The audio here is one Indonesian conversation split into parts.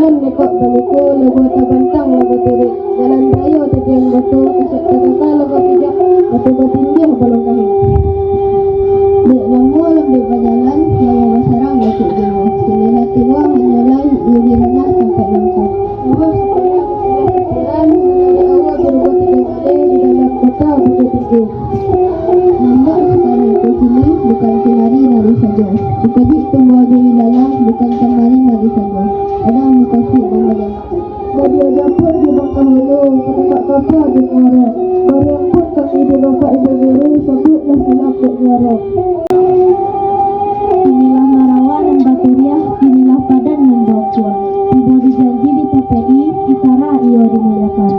Jalan nekok baliko lagu tabantang lagu turi. Jalan raya tetiang batu kasat kata lagu pijak batu batinggih balong kahit. Dek lamu lambe berjalan lalu basarang batu jauh. Senila tiwa menyolai yuri renah sampai langkah. Lalu sekolah jalan menari awal berubah 3 kali di dalam kota Bukit Tinggi. Nampak sekarang ke sini bukan kenari nari saja. Dikadik tumbuh beri lalang bukan kemari mari saja. Ada mukasih namanya. Bagi dapur di bangka hulu, ketempat kakak di muara. Barang pun kami di bapak ibu guru, sebutlah selapuk muara. Inilah Marawa dan Baturia, inilah Padan dan Bokua. Ibu dijanji di TPI, Itara iyo dimuliakan.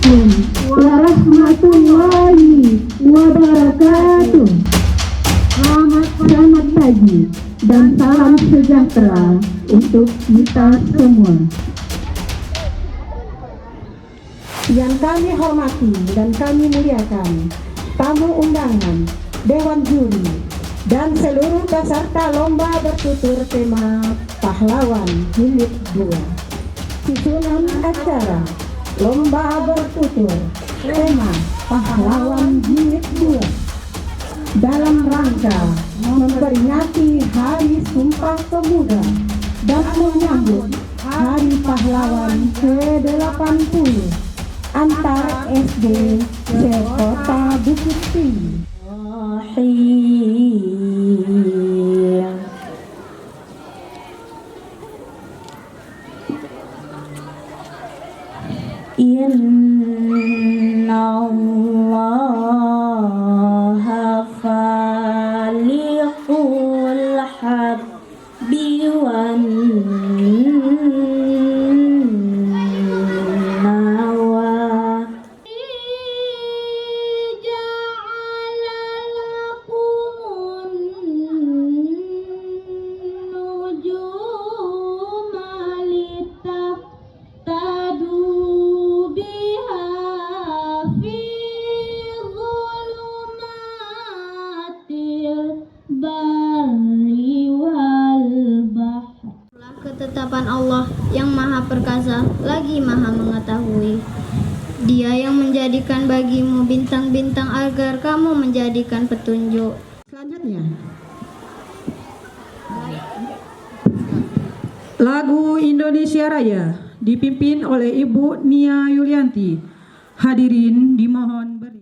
Assalamualaikum warahmatullahi wabarakatuh. Selamat pagi dan salam sejahtera untuk kita semua. Yang kami hormati dan kami muliakan tamu undangan, Dewan Juri, dan seluruh peserta lomba bertutur tema Pahlawan Jilid 2. Susunan acara lomba bertutur tema Pahlawan Jilid 2 dalam rangka memperingati Hari Sumpah Pemuda dan menyambut Hari Pahlawan ke-80 antar SD se-Kota Bukit Tinggi. Inna Allaha falihul habbi wan nawa. Ja'ala lakumun nujuma litahtadu biha fi dhulumatil barri wal bahr. Ketetapan Allah yang Maha Perkasa lagi Maha Mengetahui. Dia yang menjadikan bagimu bintang-bintang agar kamu menjadikan petunjuk. Selanjutnya, lagu Indonesia Raya dipimpin oleh Ibu Nia Yulianti. Hadirin dimohon berdiri.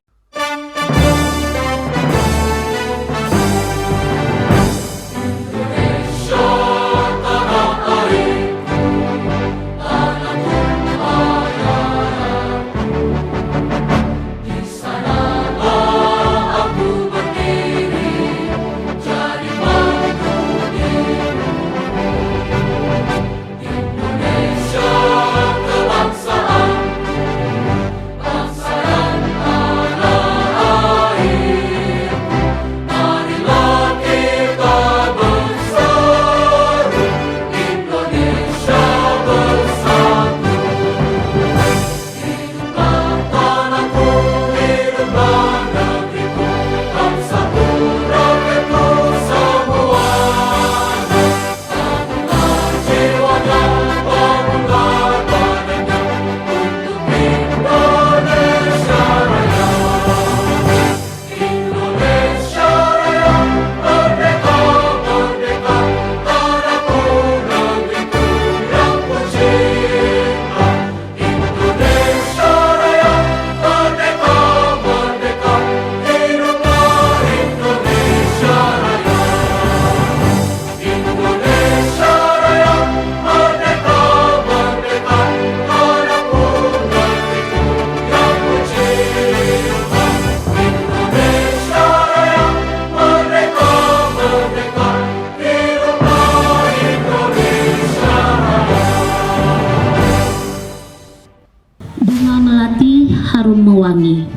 harum mewangi,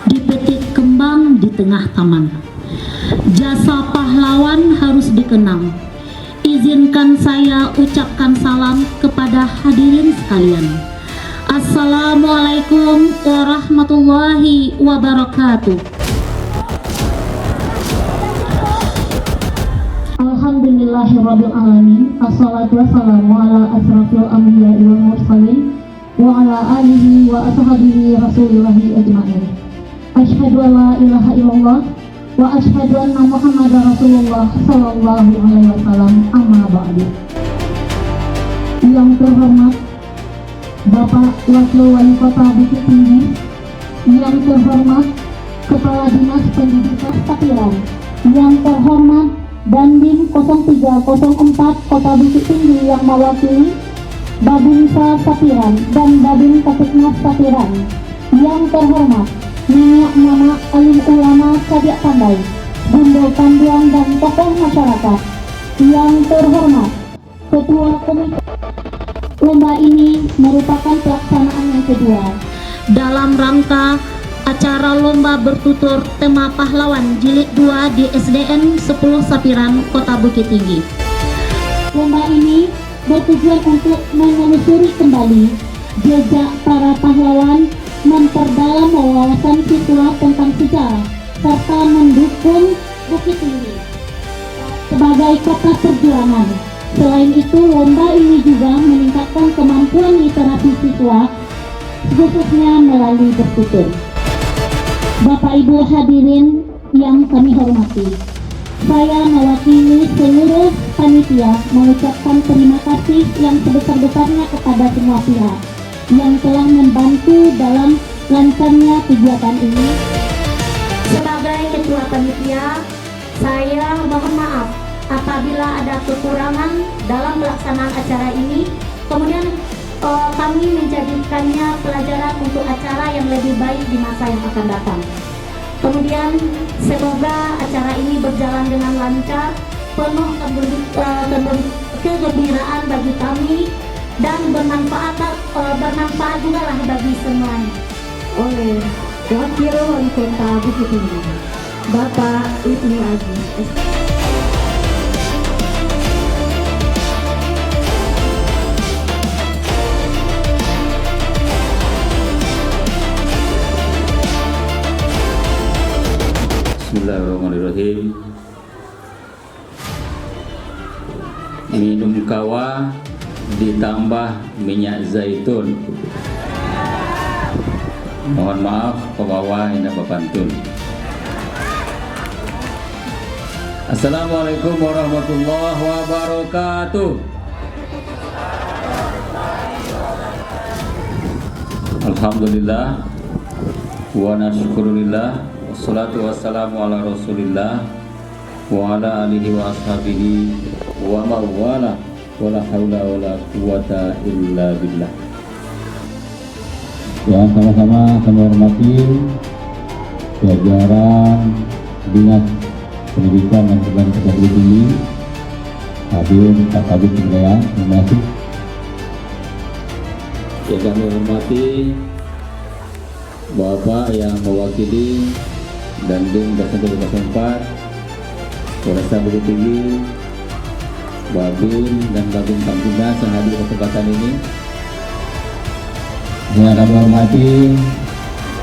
dipetik kembang di tengah taman. Jasa pahlawan harus dikenang. Izinkan saya ucapkan salam kepada hadirin sekalian. Assalamualaikum warahmatullahi wabarakatuh. Alhamdulillahirabbil alamin. Assalatu wassalamu ala asrafil anbiya'i wal mursalin wa ala alihi wa ashabihi rasulillahi ajma'in. Asyhadu an la ilaha illallah wa asyhadu anna Muhammadar Rasulullah sallallahu alaihi wasallam. Amma ba'du. Yang terhormat Bapak Wakil Wali Kota Bukit Tinggi, yang terhormat Kepala Dinas Pendidikan Sapiran, yang terhormat Dandim 0304 Kota Bukit Tinggi yang mewakili Babinsa Sapiran dan Babin Kapitmas Sapiran, yang terhormat Nenek Mama Alim Ulama Kadiak Pandai, Bunda Panduan dan tokoh masyarakat, yang terhormat Ketua Komite. Lomba ini merupakan pelaksanaan yang kedua. dalam rangka acara lomba bertutur tema pahlawan jilid 2 di SDN 10 Sapiran, Kota Bukit Tinggi. Lomba ini bertujuan untuk menelusuri kembali jejak para pahlawan, memperdalam wawasan siswa tentang sejarah, serta mendukung Bukit Tinggi sebagai kota perjuangan. Selain itu, lomba ini juga meningkatkan kemampuan literasi siswa, khususnya melalui bertutur. Bapak Ibu hadirin yang kami hormati, saya mewakili seluruh panitia mengucapkan terima kasih yang sebesar-besarnya kepada semua pihak yang telah membantu dalam lancarnya kegiatan ini. Sebagai ketua panitia, saya mohon maaf apabila ada kekurangan dalam pelaksanaan acara ini. Kemudian kami menjadikannya pelajaran untuk acara yang lebih baik di masa yang akan datang. Kemudian semoga acara ini berjalan dengan lancar, penuh kegembiraan bagi kami, dan bermanfaat juga lah bagi semuanya. Oleh Wakil Wali Kota Bukit Tinggi, Bapak Ibnu Aziz. Bismillahirrahmanirrahim. Minum kawa ditambah minyak zaitun. Mohon maaf pembawa hendak berpantun. Assalamualaikum warahmatullahi wabarakatuh. Alhamdulillah wa nasyukurillah, wassalatu wassalamu ala rasulillah wa ala alihi wa ashabihi wa mawala wa la hawla wa la quwata illa billah. Ya, sama-sama kami hormati jajaran Dinas Pendidikan dan Kebudayaan Kota Bukit Tinggi, hadir Pak Kabid Kebudayaan, terima kasih. Yang kami hormati Bapak yang mewakili Dandim 0104 Polresta Bukit Tinggi, Babin dan Babin Kamtibnas yang hadir kesempatan ini. Yang kami hormati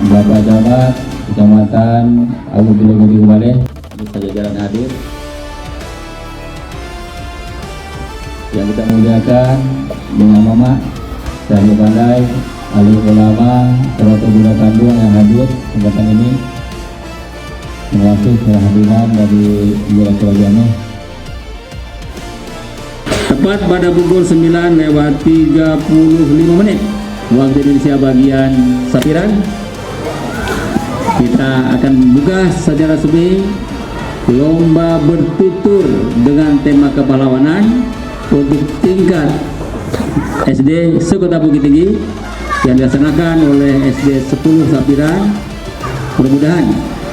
Bapak Camat Kecamatan Abu Gede Baleh, bisa jajaran hadir. Yang kita muliakan dengan Mama Sari Pandai, alim ulama, Proto Buddha Tanduang yang hadir kesempatan ini. Terima kasih kehadiran dari Wilayah Kerajaan. Tepat pada pukul 9:35 waktu Indonesia bagian Sapiran, kita akan buka secara resmi lomba bertutur dengan tema kepahlawanan untuk tingkat SD sekota Bukit Tinggi yang dilaksanakan oleh SD 10 Sapiran. Mudah-mudahan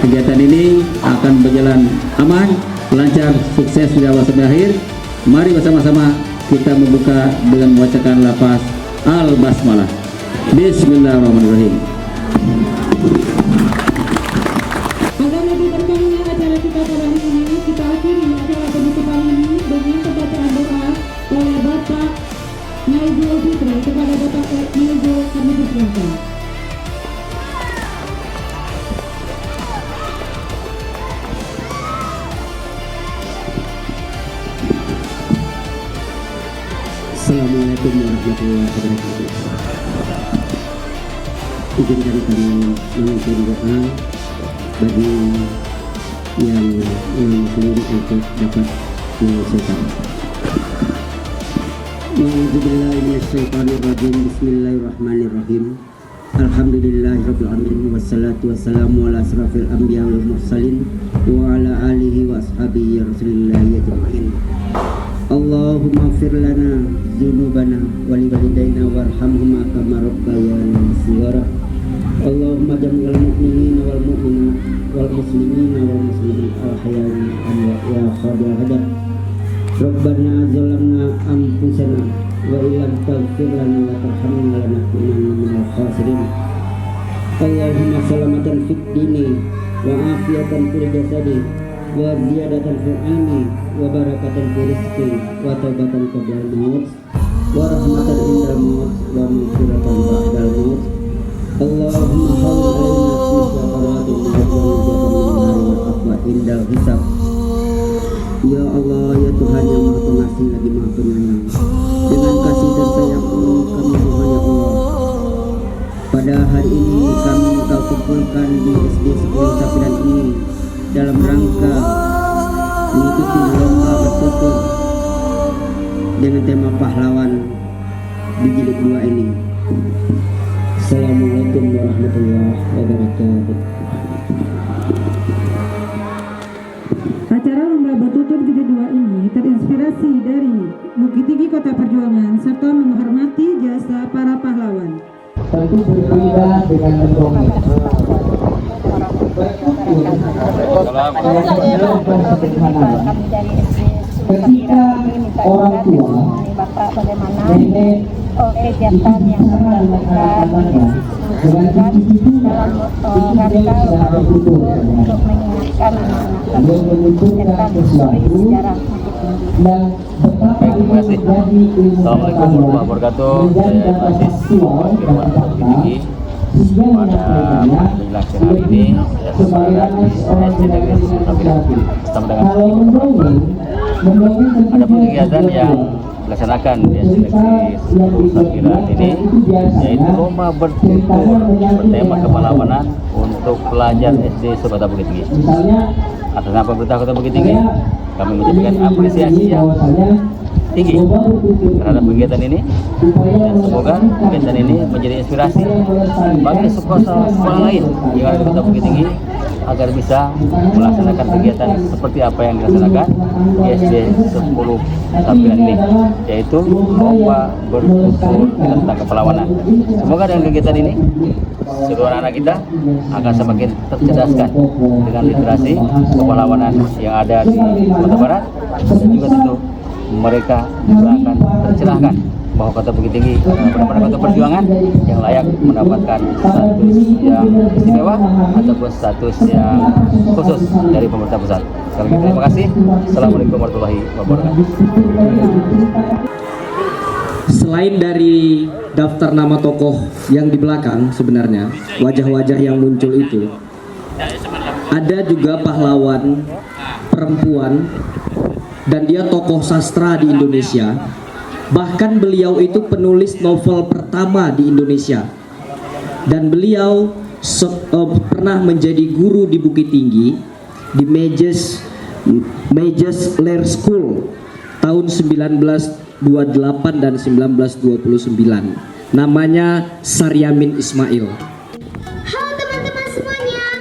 kegiatan ini akan berjalan aman, lancar, sukses dari awal sampai akhir. Mari bersama-sama kita membuka dengan membacakan lafaz Al-Basmalah. Bismillahirrahmanirrahim. Agar lebih berkahnya acara kita pada hari ini, kita akhiri acara penutupan ini dengan pembacaan doa oleh Bapak Naizul Fitri. Kepada Bapak Naizul kami persilakan. Assalamualaikum warahmatullahi wabarakatuh. Izinkan kami mengucapkan doa bagi yang sendiri untuk dapat menyelesaikan. A'udzubillahiminasyaitonirrajim. Bismillahirrahmanirrahim. Alhamdulillahirabbil alamin, wassalatu wassalamu ala asrafil anbiya wal mursalin wa ala alihi wa ashabihi rasulillahi ajma'in. Allahumma fir lana dzunubana wa li walidayna warhamhuma kama rabbayana shighara. Allahumma jam'il mu'minina wal mu'minat wal muslimina wal muslimat al-ahya'i ya khadir hada. Rabbana zalamna anfusana wa illam taghfir lana wa tarhamna lanakunanna minal khasirin. Allahumma salamatan fid dini wa afiatan fil jasadi wa ziyadatan fil ilmi wa barakatan fil rizqi wa taubatan qabla al-maut wa rahmatan indal maut wa maghfiratan ba'dal maut. Allahumma hawwin alaina fi syafaratin wa najatan min wa indal hisab. Ya Allah, ya Tuhan yang Maha Pengasih lagi Maha Penyayang, dengan kasih dan sayang kami mohon ya Allah, pada hari ini kami Engkau kumpulkan di SD 10 Sapiran ini dalam rangka mengikuti lomba bertutur dengan tema pahlawan di jilid 2 ini. Assalamualaikum warahmatullahi wabarakatuh. Acara lomba bertutur jilid 2 ini terinspirasi dari Bukit Tinggi Kota Perjuangan serta menghormati jasa para pahlawan. Tentu berbeda dengan mendongeng. Ketika orang tua, nenek, kegiatan yang dengan cucu-cucunya, itu dia bisa bertutur untuk menunjukkan sesuatu dan betapa ini menjadi ilmu pengetahuan, menjadi dapat aktual dan dapat tinggi. Pada penjelasan hari ini sebagaimana seorang Negeri berarti bersama dengan kalau mendongeng ada kegiatan yang dilaksanakan di SD Negeri Sapiran ini, yaitu lomba bertutur bertema kepahlawanan untuk pelajar SD Sekota Bukit Tinggi. Atas nama pemerintah Kota Bukit Tinggi, kami menyampaikan apresiasi yang tinggi terhadap kegiatan ini, dan semoga kegiatan ini menjadi inspirasi bagi sekolah lain yang ada di Kota Bukit Tinggi agar bisa melaksanakan kegiatan seperti apa yang dilaksanakan di SD 10 Sapiran ini, yaitu lomba bertutur tentang kepahlawanan. Semoga dengan kegiatan ini seluruh anak-anak kita akan semakin tercerdaskan dengan literasi kepahlawanan yang ada di Sumatera Barat, dan juga tentu mereka juga akan tercerahkan bahwa Kota Bukit Tinggi adalah kota perjuangan yang layak mendapatkan status yang istimewa ataupun status yang khusus dari pemerintah pusat. Sekali lagi terima kasih. Assalamualaikum warahmatullahi wabarakatuh. Selain dari daftar nama tokoh yang di belakang, sebenarnya wajah-wajah yang muncul itu, ada juga pahlawan perempuan dan dia tokoh sastra di Indonesia. Bahkan beliau itu penulis novel pertama di Indonesia, dan beliau pernah menjadi guru di Bukit Tinggi di Majes Lair School tahun 1928 dan 1929. Namanya Saryamin Ismail. Halo teman-teman semuanya,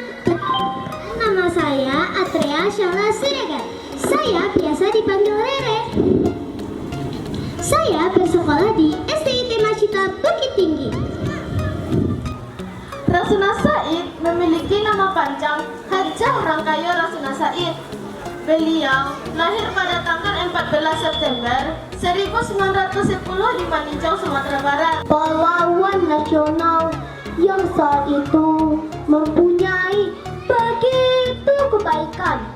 nama saya Atrea Shala Siregar. Saya biasa dipanggil Rere. Saya bersekolah di SDIT Macita Bukit Tinggi. Rasuna Said memiliki nama panjang Hajah Rangkayo Rasuna Said. Beliau lahir pada tanggal 14 September 1910 di Maninjau, Sumatera Barat. Pahlawan nasional yang saat itu mempunyai begitu kebaikan.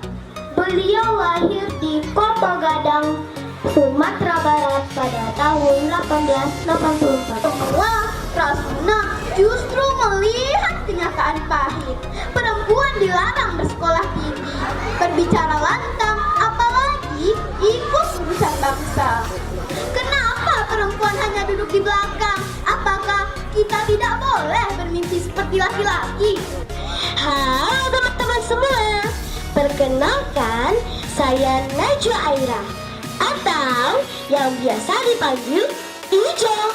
Beliau lahir di Kota Gadang, Sumatera Barat pada tahun 1884. Allah, Rasuna justru melihat kenyataan pahit. Perempuan dilarang bersekolah tinggi, berbicara lantang, apalagi ikut urusan bangsa. Kenapa perempuan hanya duduk di belakang? Apakah kita tidak boleh bermimpi seperti laki-laki? Halo teman-teman semua, perkenalkan saya Najwa Aira, atau yang biasa dipanggil Ijo.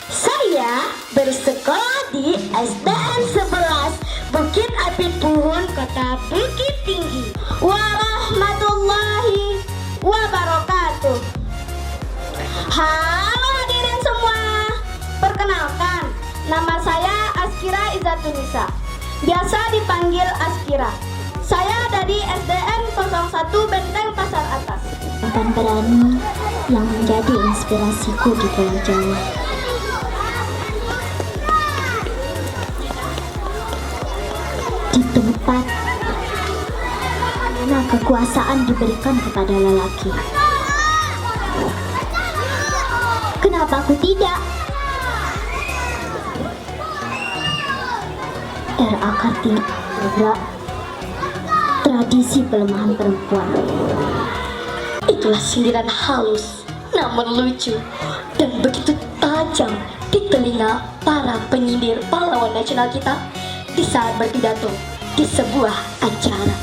Saya bersekolah di SDN 11 Bukit Api Puhun, Kota Bukit Tinggi. Warahmatullahi wabarakatuh. Halo hadirin semua, perkenalkan, nama saya Askira Izzatunisa, biasa dipanggil Askira. Saya dari SDN 01 Benteng Pasar Atas. Dan berani yang menjadi inspirasiku di Pulau Jawa. kekuasaan diberikan kepada lelaki. Kenapa aku tidak? Terakar tinggi tradisi pelemahan perempuan. Itulah sindiran halus, namun lucu, dan begitu tajam di telinga para penyindir pahlawan nasional kita di saat berpidato di sebuah acara.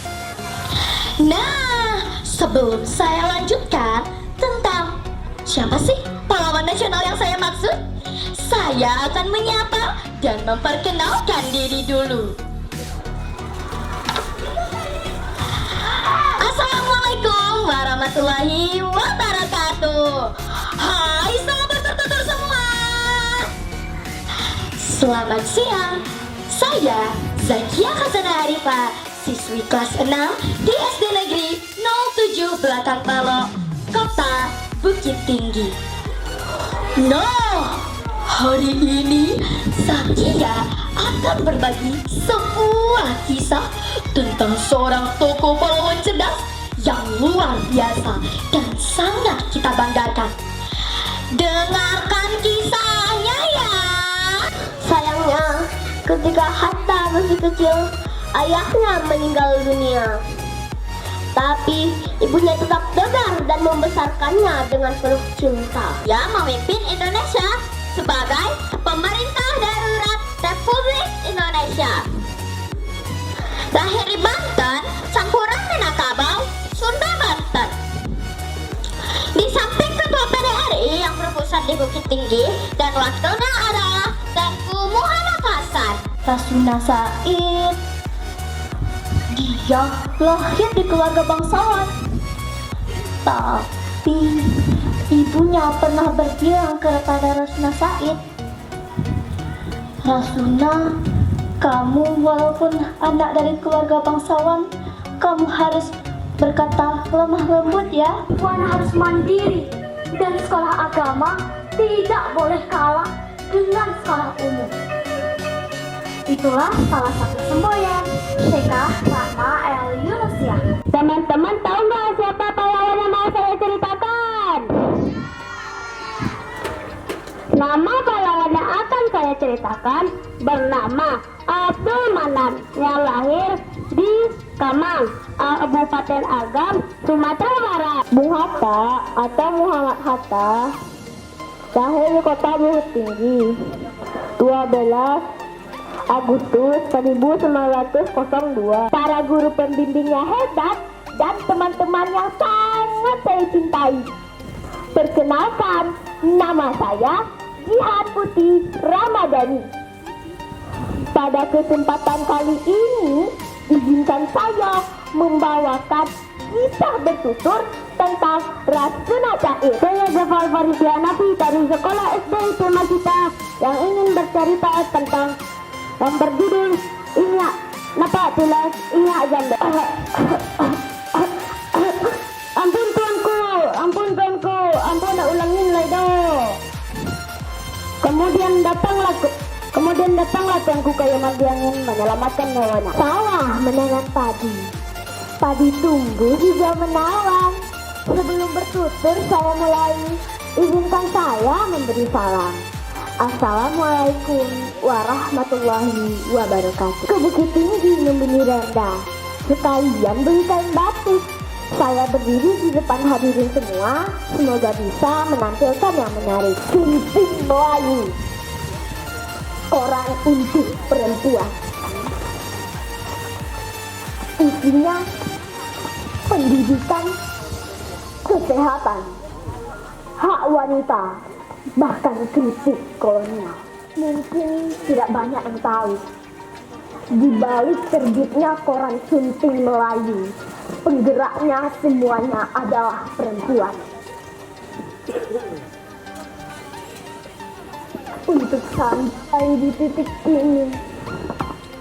Nah, sebelum saya lanjutkan tentang siapa sih pahlawan nasional yang saya maksud, saya akan menyapa dan memperkenalkan diri dulu. Assalamualaikum warahmatullahi wabarakatuh. Hai sahabat tertutur semua. Selamat siang. Saya Zakia Khazanah Arifah, siswi kelas 6 di SD Negeri 07 Belakang Palok, Kota Bukit Tinggi. Nah, hari ini Zakia akan berbagi sebuah kisah tentang seorang tokoh pahlawan cerdas yang luar biasa dan sangat kita banggakan. Dengarkan kisahnya ya. Sayangnya, ketika Hatta masih kecil, ayahnya meninggal dunia. Tapi ibunya tetap tegar dan membesarkannya dengan penuh cinta. Yang memimpin Indonesia sebagai pemerintah darurat Republik Indonesia. Lahir di Banten, campuran Minangkabau, Sunda Banten. Di samping ketua PDRI yang berpusat di Bukit Tinggi dan wakilnya adalah Tengku Muhammad Hasan. Rasuna Said, dia lahir di keluarga bangsawan, tapi ibunya pernah berbilang kepada Rasuna Said, Rasuna, kamu walaupun anak dari keluarga bangsawan, kamu harus berkata lemah lembut ya. Puan harus mandiri dan sekolah agama tidak boleh kalah dengan sekolah umum. Itulah salah satu semboyan Syekah Rahma El Yunusiah. Teman-teman tahu nggak siapa pahlawan yang mau saya ceritakan? Nama pahlawan yang akan saya ceritakan bernama Abdul Manan yang lahir di Kamang, Kabupaten Agam, Sumatera Barat. Bung Hatta atau Muhammad Hatta lahir di Kota Bukit Tinggi 12 Agustus 1902. Para guru pembimbingnya hebat dan teman-teman yang sangat saya cintai. Perkenalkan, nama saya Jihan Putih Ramadhani. Pada kesempatan kali ini, izinkan saya membawakan kisah bertutur tentang Rasuna Said. Saya Jafar Faridianafi dari sekolah SD SMA kita yang ingin bercerita tentang yang berjudul Inyak Napa Tulas Inyak Janda. Ampun tuanku, ampun nak ulangin lagi dah. Kemudian datanglah tuanku kayu magi angin menyelamatkan nyawanya. Sawah menanam padi tumbuh juga menawan. Sebelum bertutur saya mulai, izinkan saya memberi salam. Assalamualaikum warahmatullahi wabarakatuh. Ke Bukit Tinggi membeli rendah, sekalian beli kain batik. Saya berdiri di depan hadirin semua, semoga bisa menampilkan yang menarik. Sunting Melayu, orang untuk perempuan. Isinya pendidikan, kesehatan, hak wanita, bahkan kritik kolonial. Mungkin tidak banyak yang tahu, di balik terbitnya koran Sunting Melayu, penggeraknya semuanya adalah perempuan. Untuk sampai di titik ini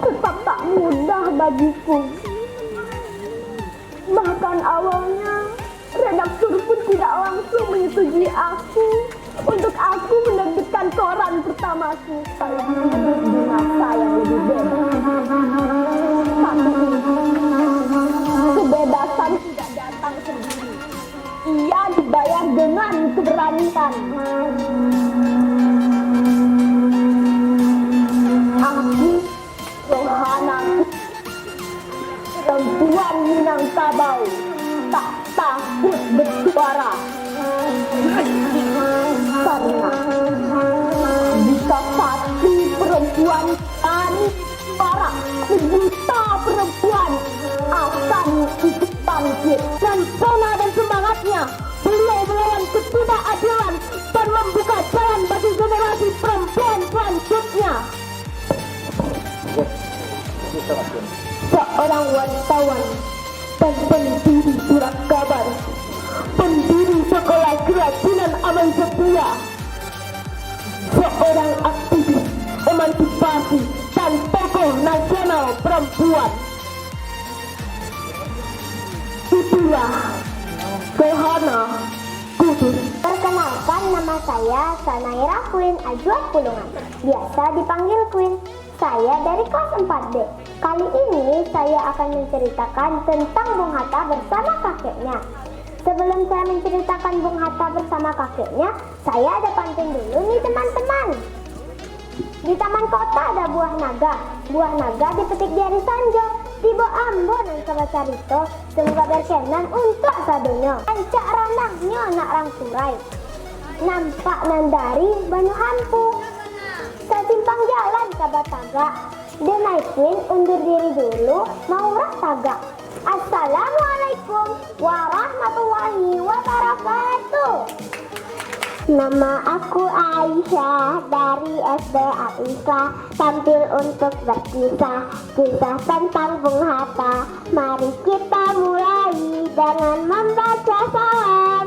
tetap tak mudah bagiku. Bahkan awalnya redaktur pun tidak langsung menyetujui aku untuk aku menerbitkan koran pertamaku. Saya menuntut di masa yang lebih bebas. Kebebasan keberanian. Aku Rohana, perempuan Minangkabau, tak takut bersuara. Karena jika satu perempuan berani suara, sejuta perempuan akan ikut bangkit. Dan pesona dan semangatnya, beliau melawan ketidakadilan dan membuka jalan bagi generasi perempuan selanjutnya. Seorang wartawan dan pendiri surat kabar, pendiri sekolah kerajinan amal setia, seorang aktivis emansipasi dan tokoh nasional perempuan. Itulah Rohana Kudus. Perkenalkan, nama saya Sanaira Queen Ajwa Pulungan, biasa dipanggil Queen. Saya dari kelas 4D. Kali ini saya akan menceritakan tentang Bung Hatta bersama kakeknya. Sebelum saya menceritakan Bung Hatta bersama kakeknya, saya ada pantun dulu nih teman-teman. Di taman kota ada buah naga. Buah naga dipetik di hari Sanjo. Tiba Ambon dan Sobat Carito, semoga berkenan untuk sadonya. Ancak ranahnya nak rangkurai, nampak nandari banyu hampu. Sesimpang jalan kabar tagak, dia naik Queen undur diri dulu, mau rah tagak. Assalamualaikum warahmatullahi wabarakatuh. Nama aku Aisyah dari SD Aisyah, tampil untuk berkisah kisah tentang Bung Hatta. Mari kita mulai dengan membaca salam.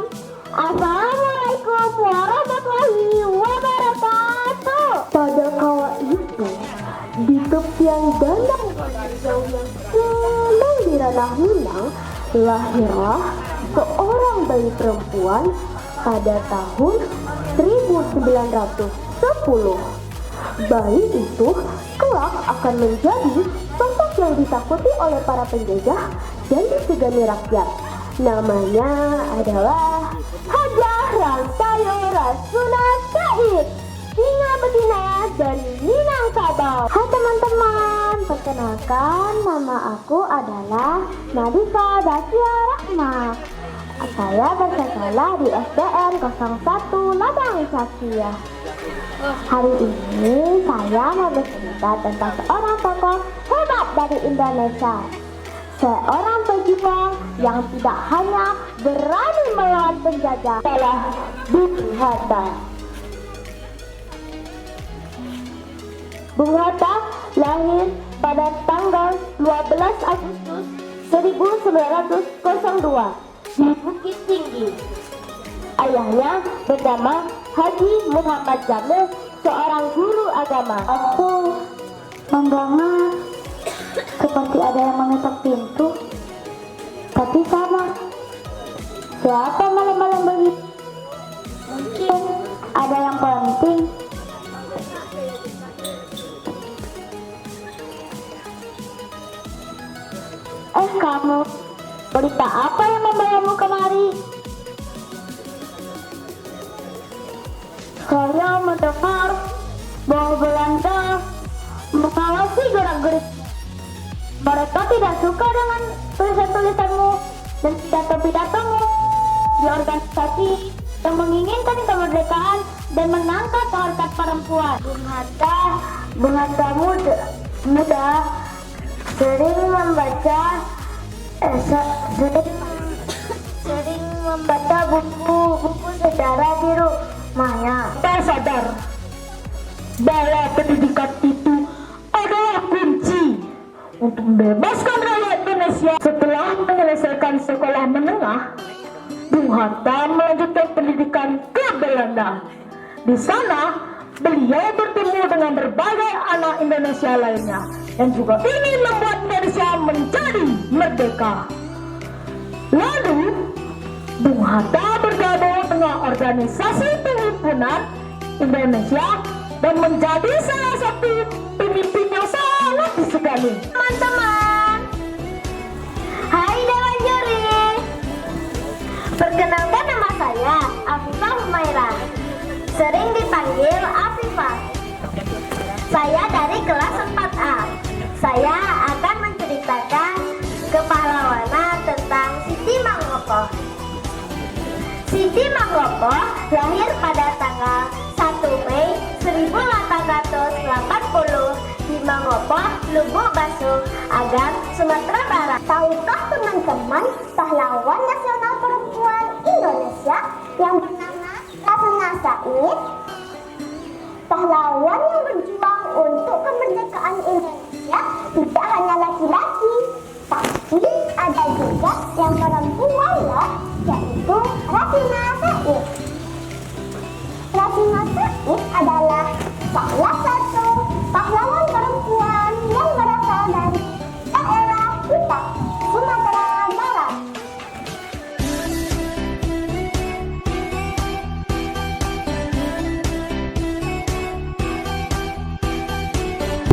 Assalamualaikum warahmatullahi wabarakatuh. Pada kala itu, di tepian danau hijau yang semang di ranah Minang, lahirlah seorang bayi perempuan pada tahun 1910. Bayi itu kelak akan menjadi sosok yang ditakuti oleh para penjajah dan disegani rakyat. Namanya adalah Hajah Rangkayo Rasuna Said, singa betina dari Minangkabau. Hai teman-teman, perkenalkan nama aku adalah Nadika Dakia Rahma. Saya bersekolah di SDN 01 Ladang Satya. Hari ini saya mau bercerita tentang seorang tokoh hebat dari Indonesia. Seorang pejuang yang tidak hanya berani melawan penjajah, adalah Bung Hatta. Bung Hatta lahir pada tanggal 12 Agustus 1902 di Bukit Tinggi. Ayahnya bernama Haji Muhammad Jamil, seorang guru agama. Aku mendengar seperti ada yang mengetuk pintu, tapi sama. Siapa malam-malam begitu? Mungkin ada yang penting. Kamu, berita apa yang membawamu kemari? Saya mendengar bahwa Belanda mengawasi gerak-gerik. Mereka tidak suka dengan tulisan-tulisanmu dan pidato-pidatomu di organisasi yang menginginkan kemerdekaan dan mengangkat harkat perempuan. Bung Hatta muda sering membaca buku sejarah di rumahnya. Saya sadar bahwa pendidikan itu adalah kunci untuk membebaskan rakyat Indonesia. Setelah menyelesaikan sekolah menengah, Bung Hatta melanjutkan pendidikan ke Belanda. Di sana, beliau bertemu dengan berbagai anak Indonesia lainnya yang juga ingin membuat Indonesia menjadi merdeka. Lalu, Bung Hatta bergabung dengan organisasi penghimpunan Indonesia dan menjadi salah satu pemimpin yang sangat disegani. Teman-teman, hai Dewan Juri. Perkenalkan, nama saya Afifah Aira. Sering dipanggil Afifah. Saya dari kelas 4A. Saya akan menceritakan kepahlawanan tentang Siti Manglopo. Siti Manglopo lahir pada tanggal 1 Mei 1880 di Manglopo, Lubuk Basuh, Agam, Sumatera Barat. Tahukah teman-teman pahlawan nasional perempuan Indonesia yang bernama Rasuna Said? Pahlawan yang berjuang untuk kemerdekaan Indonesia tidak hanya laki-laki, tapi ada juga yang perempuan loh, yaitu Rasuna Said. Rasuna Said adalah salah satu pahlawan perempuan yang berasal dari daerah Kuta, Sumatera Barat.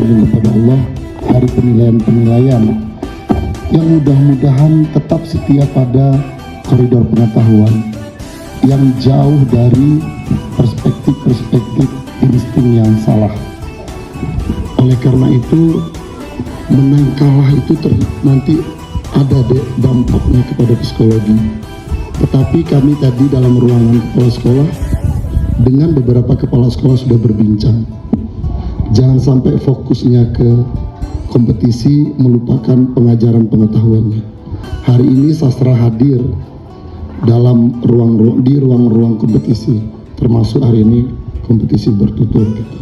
Kepada Allah hari penilaian-penilaian yang mudah-mudahan tetap setia pada koridor pengetahuan yang jauh dari perspektif-perspektif insting yang salah. Oleh karena itu menang kalah itu nanti ada dampaknya kepada psikologi. Tetapi kami tadi dalam ruangan kepala sekolah dengan beberapa kepala sekolah sudah berbincang. Jangan sampai fokusnya ke kompetisi melupakan pengajaran pengetahuannya. Hari ini sastra hadir dalam ruang-ruang kompetisi, termasuk hari ini kompetisi bertutur gitu.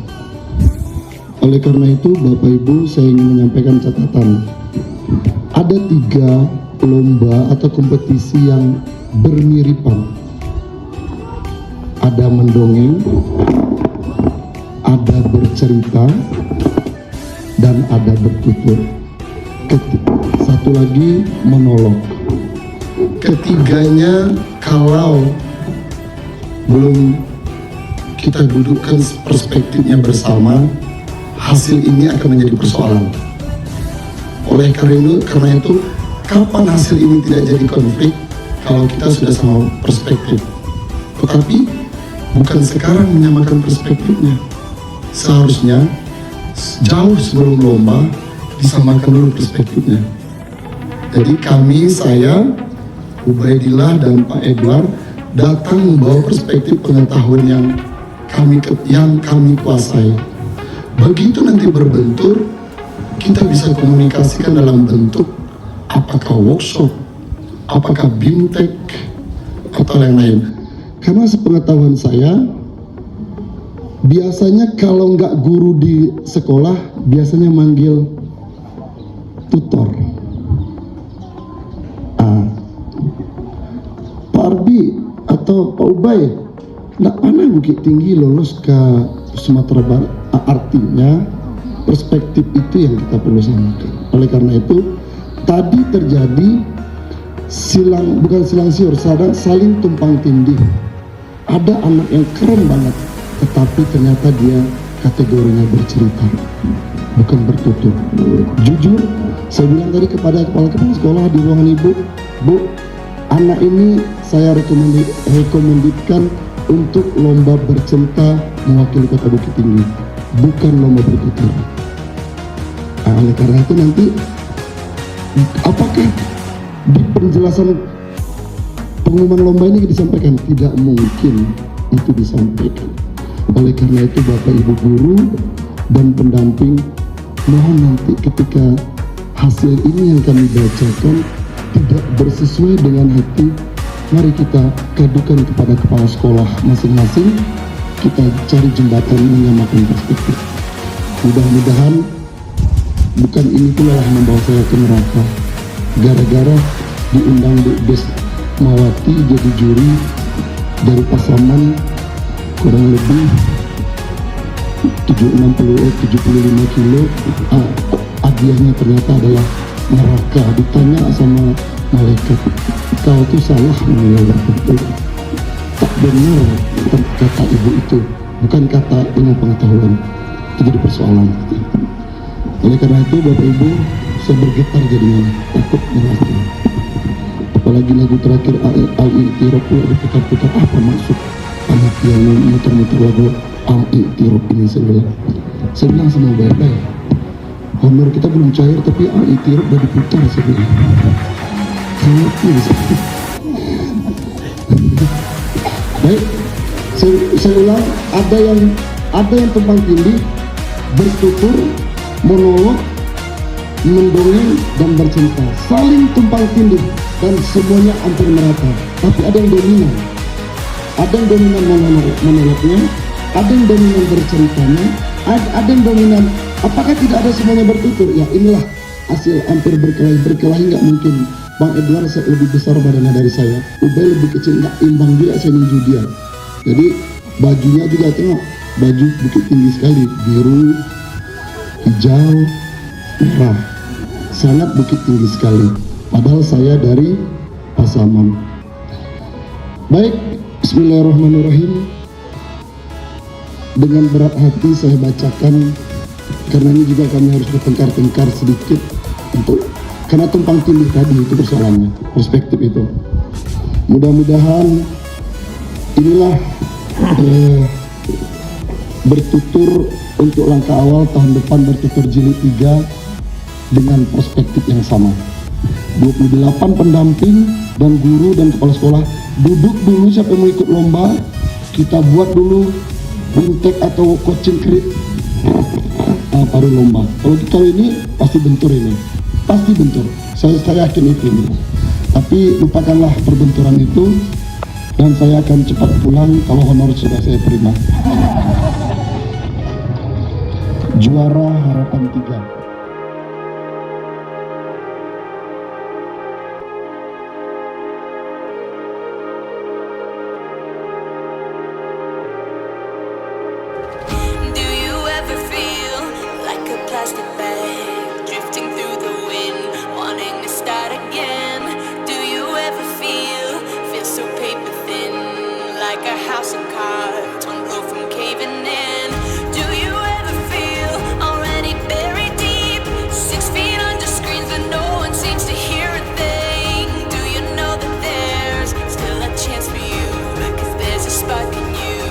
Oleh karena itu Bapak Ibu, saya ingin menyampaikan catatan. Ada 3 lomba atau kompetisi yang bermiripan. Ada mendongeng, ada bercerita, dan ada bertutur. Satu lagi monolog. Ketiganya kalau belum kita dudukkan perspektifnya bersama, hasil ini akan menjadi persoalan. Oleh karena itu, kapan hasil ini tidak jadi konflik kalau kita sudah sama perspektif. Tetapi bukan sekarang menyamakan perspektifnya. Seharusnya jauh sebelum lomba disamakan dulu perspektifnya. Jadi saya, Ubaidillah dan Pak Edward datang membawa perspektif pengetahuan yang kami kuasai. Begitu nanti berbentur, kita bisa komunikasikan dalam bentuk apakah workshop, apakah bimtek, atau yang lain. Karena sepengetahuan saya, biasanya kalau nggak guru di sekolah, biasanya manggil tutor. Pak Arbi atau Pak Ubay, nggak pernah Bukit Tinggi lolos ke Sumatera Barat. Artinya perspektif itu yang kita perlu samakan. Oleh karena itu tadi terjadi saling tumpang tindih. Ada anak yang keren banget, tetapi ternyata dia kategorinya bercerita, bukan bertutur. Jujur, saya bilang tadi kepada kepala sekolah di ruangan ibu, Bu, anak ini saya rekomendasikan untuk lomba bercerita mewakili Kota Bukit Tinggi, bukan lomba bertutur. Oleh karena itu nanti, apakah di penjelasan pengumuman lomba ini disampaikan? Tidak mungkin itu disampaikan. Oleh karena itu Bapak Ibu guru dan pendamping, mohon nanti ketika hasil ini yang kami bacakan tidak bersesuai dengan hati, mari kita gadukan kepada kepala sekolah masing-masing, kita cari jembatan menyamakan perspektif. Mudah-mudahan bukan ini pula yang membawa saya ke neraka. Gara-gara diundang Bu Des Mawati jadi juri dari Pasaman, kurang lebih 75 kilo, hadiahnya ternyata adalah neraka. Ditanya sama malaikat, kau tuh salah menilai bertutur, tak benar kata ibu itu, bukan kata ilmu pengetahuan. Itu jadi persoalan. Oleh karena itu Bapak Ibu, saya bergetar jadinya, takut neraka. Apalagi lagu terakhir Al-I'tiraf pula diputar-putar, apa maksud panitia yang muter-muter lagu AI Tirop ini. Saya bilang sama baik-baik, honor kita belum cair tapi AI Tirop udah diputar. Saya bilang sangat bisa. Baik, saya ulang, ada yang tumpang tindih, bertutur, monolog, mendongeng dan bercerita, saling tumpang tindih dan semuanya hampir merata. Tapi ada yang dominan, monolognya, ada yang dominan berceritanya, ada yang dominan. Apakah tidak ada semuanya bertutur? Ya inilah hasil hampir berkelahi nggak mungkin. Bang Edward lebih besar badannya dari saya, Ubay lebih kecil, nggak imbang juga saya ninju dia. Jadi bajunya juga tengok, baju Bukit Tinggi sekali, biru, hijau, merah, sangat Bukit Tinggi sekali. Padahal saya dari Pasaman. Baik, Bismillahirrahmanirrahim. Dengan berat hati saya bacakan, karena ini juga kami harus bertengkar-tengkar sedikit karena tumpang tindih tadi itu persoalannya, perspektif itu. Mudah-mudahan inilah bertutur untuk langkah awal tahun depan, bertutur jilid 3 dengan perspektif yang sama. 28 pendamping dan guru dan kepala sekolah duduk dulu, siapa yang mau ikut lomba kita buat dulu bintek atau coaching krit baru lomba. Kalau ini pasti bentur, ini pasti bentur, saya yakin itu. Tapi lupakanlah perbenturan itu dan saya akan cepat pulang kalau honor sudah saya terima. Juara harapan 3. Plastic bag drifting through the wind, wanting to start again. Do you ever feel so paper thin, like a house of cards, one blow from caving in? Do you ever feel already buried deep, 6 feet under screens but no one seems to hear a thing? Do you know that there's still a chance for you, 'cause there's a spark in you,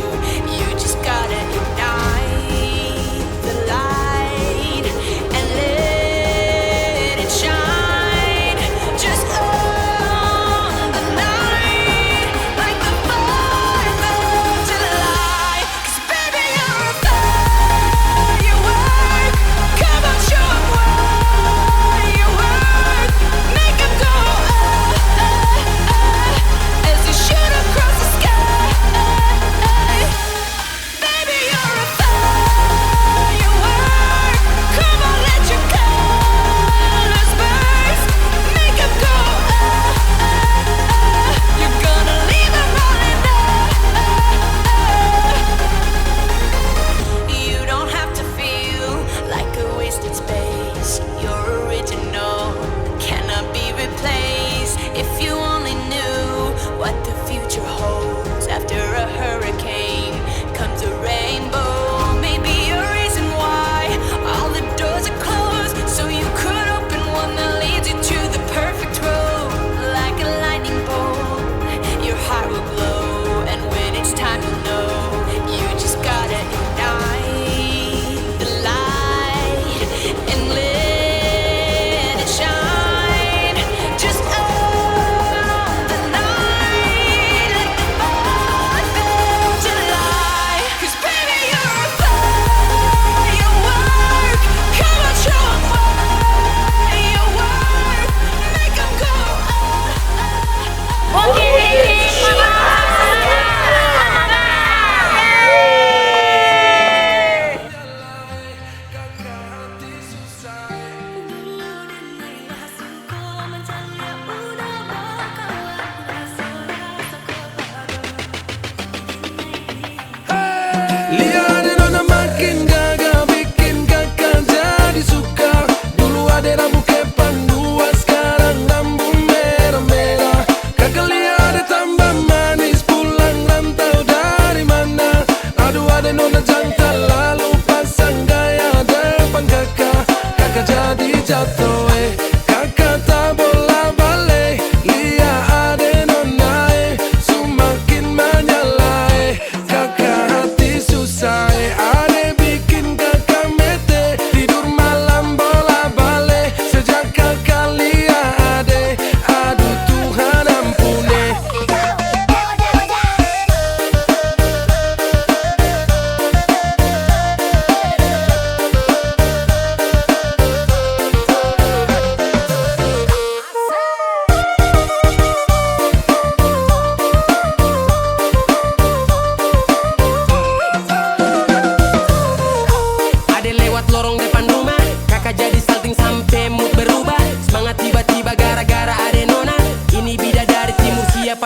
you just gotta ignite the light.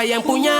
yang punya